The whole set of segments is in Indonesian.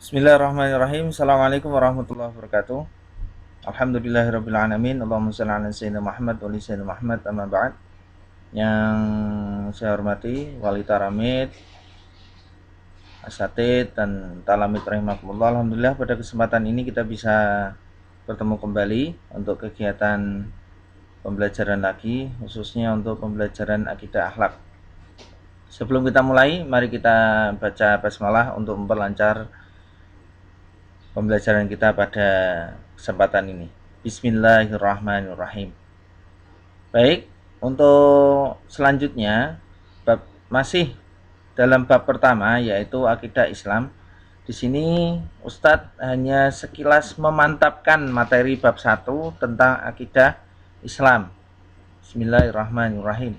Bismillahirrahmanirrahim. Assalamualaikum warahmatullahi wabarakatuh. Alhamdulillahirrabbilalamin. Allahumma shalli ala sayyidina Muhammad wa ali sayyidina Muhammad, amma ba'd. Yang saya hormati Wali Taramid, Asatid dan Talamid rahimakumullah. Alhamdulillah pada kesempatan ini kita bisa bertemu kembali untuk kegiatan pembelajaran lagi, khususnya untuk pembelajaran akidah akhlak. Sebelum kita mulai, mari kita baca basmalah untuk memperlancar pembelajaran kita pada kesempatan ini. Bismillahirrahmanirrahim. Baik, untuk selanjutnya masih dalam bab pertama, yaitu akidah Islam. Di sini Ustadz hanya sekilas memantapkan materi bab 1 tentang akidah Islam. Bismillahirrahmanirrahim.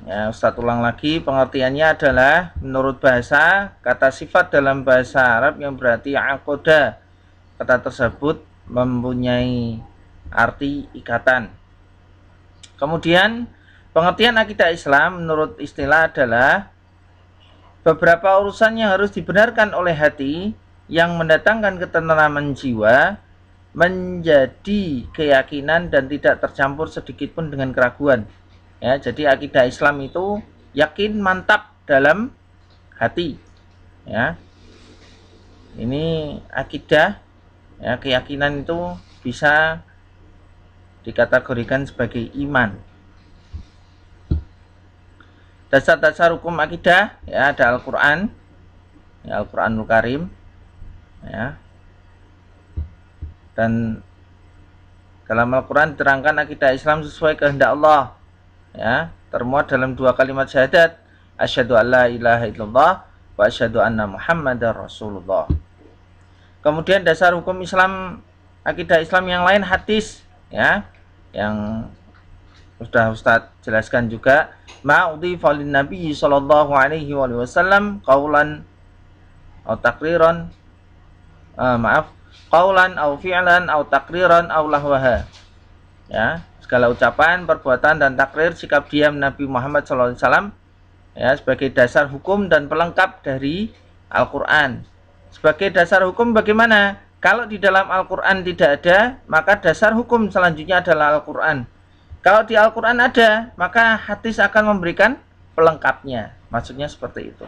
Ya, Ustadz ulang lagi, pengertiannya adalah menurut bahasa, kata sifat dalam bahasa Arab yang berarti aqoda. Kata tersebut mempunyai arti ikatan. Kemudian pengertian akidah Islam menurut istilah adalah beberapa urusan yang harus dibenarkan oleh hati yang mendatangkan ketentraman jiwa menjadi keyakinan dan tidak tercampur sedikit pun dengan keraguan. Ya, jadi akidah Islam itu yakin mantap dalam hati. Ya, ini akidah, ya, keyakinan itu bisa dikategorikan sebagai iman. Dasar-dasar hukum akidah, ya, ada Al-Quran, ya, Al-Quranul Karim, ya, dan dalam Al-Quran diterangkan akidah Islam sesuai kehendak Allah, ya, termuat dalam dua kalimat syahadat, asyhadu alla ilaha illallah wa asyhadu anna muhammadar rasulullah. Kemudian dasar hukum Islam, akidah Islam yang lain hadis, ya, yang sudah Ustadz jelaskan juga, ma'udhifa lin nabi sallallahu alaihi wasallam qaulan atau takriran, qaulan atau fi'lan atau takriran atau lahwaha. Ya, segala ucapan, perbuatan dan takrir sikap diam Nabi Muhammad sallallahu alaihi wasallam, ya, sebagai dasar hukum dan pelengkap dari Al-Qur'an. Sebagai dasar hukum bagaimana? Kalau di dalam Al-Quran tidak ada, maka dasar hukum selanjutnya adalah Al-Quran. Kalau di Al-Quran ada, maka hadis akan memberikan pelengkapnya. Maksudnya seperti itu.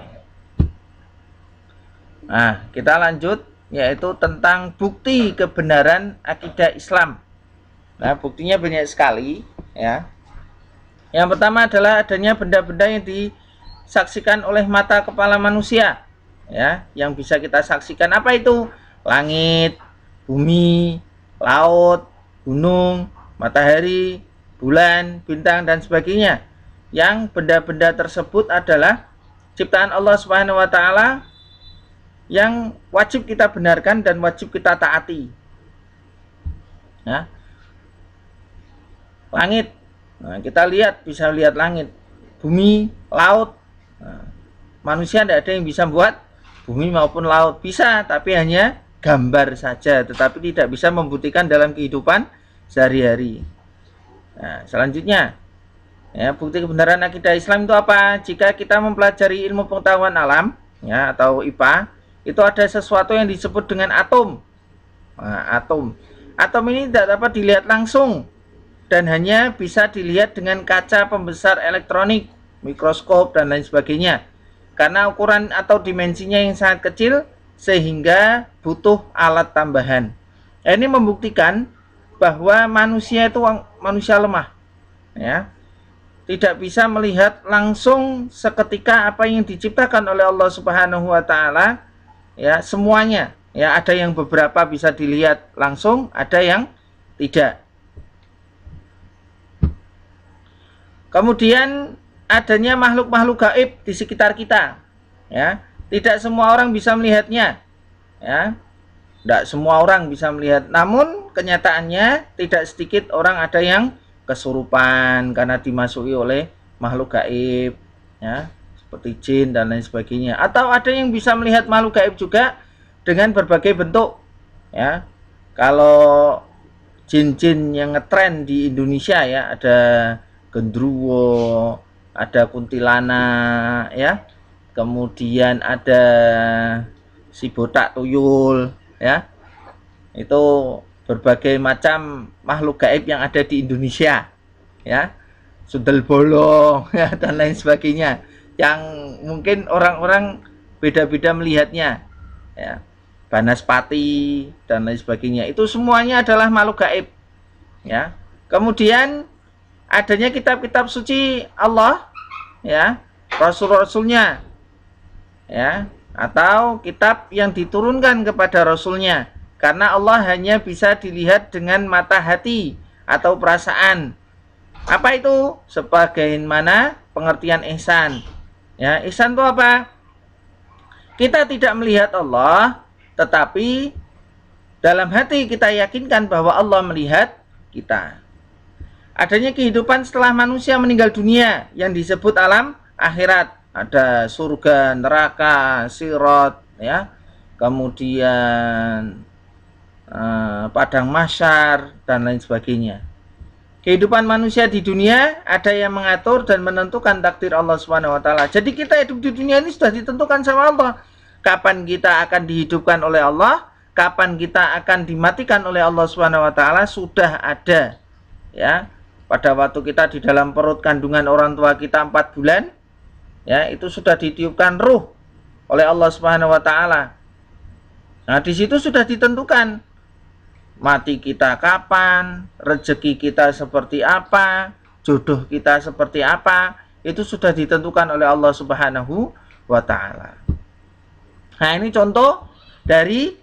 Nah, kita lanjut, yaitu tentang bukti kebenaran akidah Islam. Nah, buktinya banyak sekali, ya. Yang pertama adalah adanya benda-benda yang disaksikan oleh mata kepala manusia, ya, yang bisa kita saksikan. Apa itu? Langit, bumi, laut, gunung, matahari, bulan, bintang, dan sebagainya. Yang benda-benda tersebut adalah ciptaan Allah Subhanahu wa Ta'ala yang wajib kita benarkan dan wajib kita taati. Ya. Langit, nah, kita lihat, bisa lihat langit, bumi, laut. Nah, manusia tidak ada yang bisa membuat bumi maupun laut, bisa, tapi hanya gambar saja, tetapi tidak bisa membuktikan dalam kehidupan sehari-hari. Nah, selanjutnya, ya, bukti kebenaran akidah Islam itu apa? Jika kita mempelajari ilmu pengetahuan alam, ya, atau IPA, itu ada sesuatu yang disebut dengan atom. Nah, atom ini tidak dapat dilihat langsung dan hanya bisa dilihat dengan kaca pembesar elektronik, mikroskop, dan lain sebagainya. Karena ukuran atau dimensinya yang sangat kecil, sehingga butuh alat tambahan. Ini membuktikan bahwa manusia itu manusia lemah, ya, tidak bisa melihat langsung seketika apa yang diciptakan oleh Allah Subhanahu wa Ta'ala, ya, semuanya, ya, ada yang beberapa bisa dilihat langsung, ada yang tidak. Kemudian adanya makhluk-makhluk gaib di sekitar kita, ya. Tidak semua orang bisa melihatnya, ya. Tidak semua orang bisa melihat. Namun kenyataannya tidak sedikit orang ada yang kesurupan karena dimasuki oleh makhluk gaib, ya, seperti jin dan lain sebagainya. Atau ada yang bisa melihat makhluk gaib juga dengan berbagai bentuk, ya. Kalau jin-jin yang ngetren di Indonesia, ya, ada gendruwo, ada kuntilanak, ya. Kemudian ada si botak tuyul, ya. Itu berbagai macam makhluk gaib yang ada di Indonesia, ya. Sundel bolong, ya, dan lain sebagainya, yang mungkin orang-orang beda-beda melihatnya, ya. Banaspati dan lain sebagainya, itu semuanya adalah makhluk gaib, ya. Kemudian adanya kitab-kitab suci Allah, ya, rasul-rasulnya, ya, atau kitab yang diturunkan kepada rasulnya, karena Allah hanya bisa dilihat dengan mata hati atau perasaan. Apa itu? Sebagaimana pengertian ihsan, ya. Ihsan itu apa? Kita tidak melihat Allah, tetapi dalam hati kita yakinkan bahwa Allah melihat kita. Adanya kehidupan setelah manusia meninggal dunia yang disebut alam akhirat. Ada surga, neraka, sirat, ya. Kemudian padang mahsyar dan lain sebagainya. Kehidupan manusia di dunia ada yang mengatur dan menentukan takdir Allah Subhanahu wa taala. Jadi kita hidup di dunia ini sudah ditentukan sama Allah. Kapan kita akan dihidupkan oleh Allah, kapan kita akan dimatikan oleh Allah Subhanahu wa taala sudah ada, ya. Pada waktu kita di dalam perut kandungan orang tua kita 4 bulan, ya, itu sudah ditiupkan ruh oleh Allah Subhanahu wa taala. Nah, di situ sudah ditentukan mati kita kapan, rezeki kita seperti apa, jodoh kita seperti apa, itu sudah ditentukan oleh Allah Subhanahu wa taala. Nah, ini contoh dari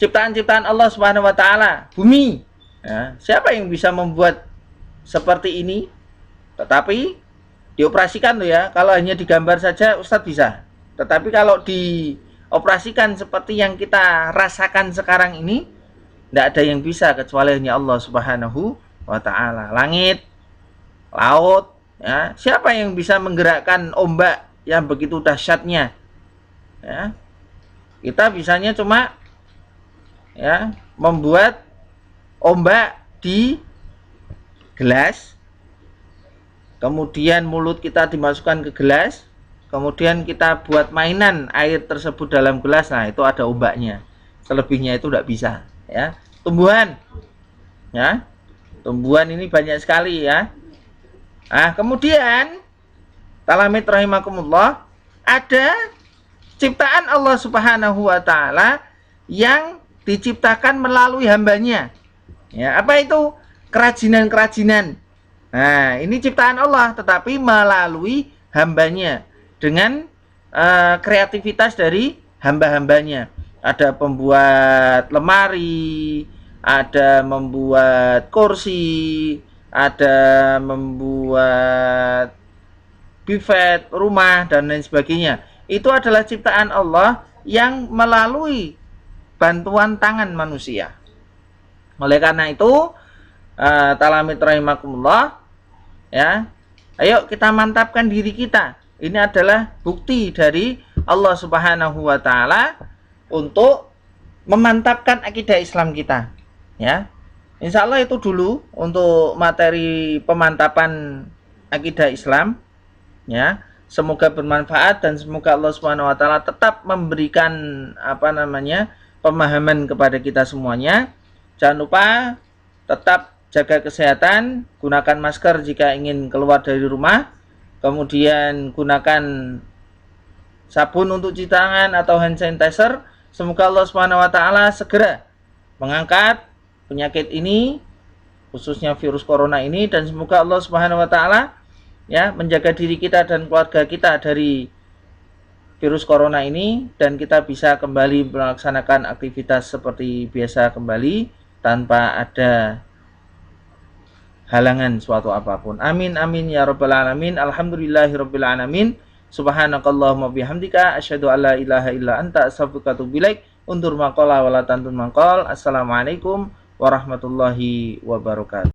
ciptaan-ciptaan Allah Subhanahu wa taala, bumi. Ya, siapa yang bisa membuat seperti ini? Tetapi dioperasikan loh, ya. Kalau hanya digambar saja Ustadz bisa. Tetapi kalau dioperasikan seperti yang kita rasakan sekarang ini, tidak ada yang bisa kecuali hanya Allah Subhanahu wa taala. Langit, laut, ya. Siapa yang bisa menggerakkan ombak yang begitu dahsyatnya? Ya. Kita bisanya cuma, ya, membuat ombak di gelas, kemudian mulut kita dimasukkan ke gelas, kemudian kita buat mainan air tersebut dalam gelas. Nah, itu ada ombaknya. Selebihnya itu tidak bisa, ya. Tumbuhan, ya, tumbuhan ini banyak sekali, ya. Nah, kemudian talamid rahimakumullah, ada ciptaan Allah Subhanahu wa taala yang diciptakan melalui hambanya, ya. Apa itu? Kerajinan-kerajinan. Nah, ini ciptaan Allah tetapi melalui hambanya, dengan kreativitas dari hamba-hambanya. Ada pembuat lemari, ada membuat kursi, ada membuat buffet rumah dan lain sebagainya. Itu adalah ciptaan Allah yang melalui bantuan tangan manusia. Oleh karena itu, talamid rahimakumullah, ya, ayo kita mantapkan diri kita. Ini adalah bukti dari Allah Subhanahu wa taala untuk memantapkan akidah Islam kita, ya. Insya Allah itu dulu untuk materi pemantapan akidah Islam, ya. Semoga bermanfaat dan semoga Allah Subhanahu wa taala tetap memberikan pemahaman kepada kita semuanya. Jangan lupa tetap jaga kesehatan, gunakan masker jika ingin keluar dari rumah, kemudian gunakan sabun untuk cuci tangan atau hand sanitizer. Semoga Allah Subhanahu wa taala segera mengangkat penyakit ini, khususnya virus corona ini, dan semoga Allah Subhanahu wa taala, ya, menjaga diri kita dan keluarga kita dari virus corona ini, dan kita bisa kembali melaksanakan aktivitas seperti biasa kembali tanpa ada halangan suatu apapun. Amin amin ya rabbal alamin. Alhamdulillahirabbil alamin. Subhanakallahumma bihamdika asyhadu alla ilaha illa anta astaghfiruka wa atubu ilaik. Undur maqala wala tantun maqal. Assalamualaikum warahmatullahi wabarakatuh.